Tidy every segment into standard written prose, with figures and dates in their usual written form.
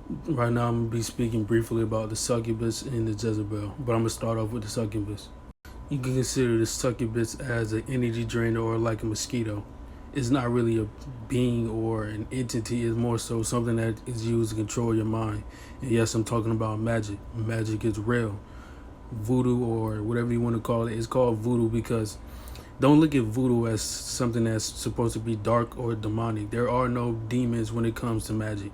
Right now, I'm gonna be speaking briefly about the succubus and the Jezebel, but I'm gonna start off with the succubus. You can consider the succubus as an energy drainer or like a mosquito. It's not really a being or an entity, it's more so something that is used to control your mind. And yes, I'm talking about magic. Magic is real. Voodoo, or whatever you want to call it, it's called voodoo because don't look at voodoo as something that's supposed to be dark or demonic. There are no demons when it comes to magic.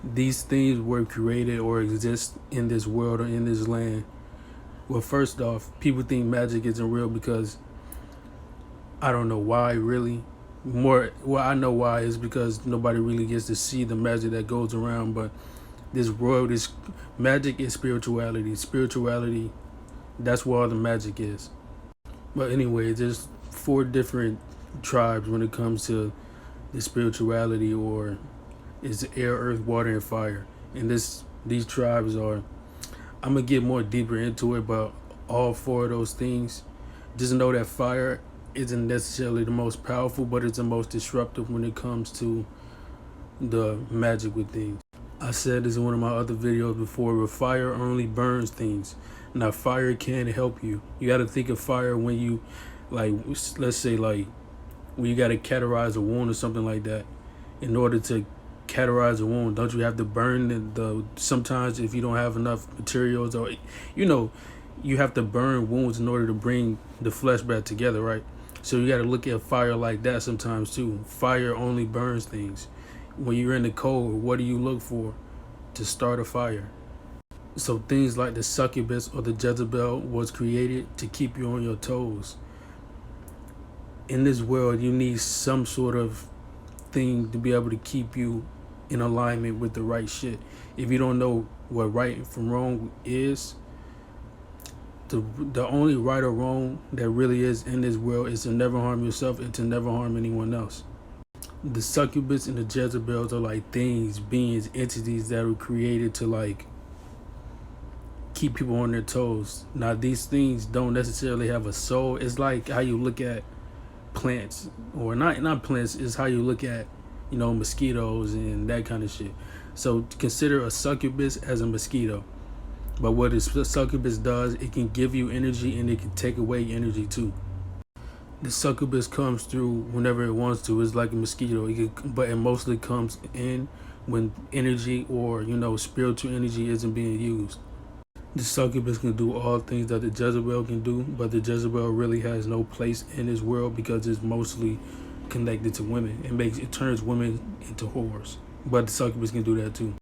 These things were created or exist in this world or in this land. Well, first off, people think magic isn't real because I don't know why, really. I know why is because nobody really gets to see the magic that goes around. But this world is magic is spirituality. Spirituality, that's where all the magic is. But anyway, there's 4 different tribes when it comes to the spirituality, or is air, earth, water, and fire. And these tribes are, I'm gonna get more deeper into it, but all 4 of those things, just know that fire isn't necessarily the most powerful, but it's the most disruptive when it comes to the magic with things. I said this in one of my other videos before, but fire only burns things. Now fire can help you. You got to think of fire when you, like, let's say like when you got to cauterize a wound or something like that. In order to cauterize a wound, don't you have to burn the sometimes if you don't have enough materials, or you have to burn wounds in order to bring the flesh back together, right? So you got to look at fire like that sometimes too. Fire only burns things. When you're in the cold, what do you look for to start a fire? So things like the succubus or the Jezebel was created to keep you on your toes. In this world, you need some sort of thing to be able to keep you in alignment with the right shit. If you don't know what right from wrong is, the only right or wrong that really is in this world is to never harm yourself and to never harm anyone else. The succubus and the Jezebels are like things, beings, entities that were created to like keep people on their toes. Now these things don't necessarily have a soul. It's like how you look at plants, or not plants, is how you look at mosquitoes and that kind of shit. So consider a succubus as a mosquito, but what a succubus does, it can give you energy and it can take away energy too. The succubus comes through whenever it wants to. It's like a mosquito, but it mostly comes in when energy or spiritual energy isn't being used. The succubus can do all things that the Jezebel can do, but the Jezebel really has no place in this world because it's mostly connected to women. It turns women into whores, but the succubus can do that too.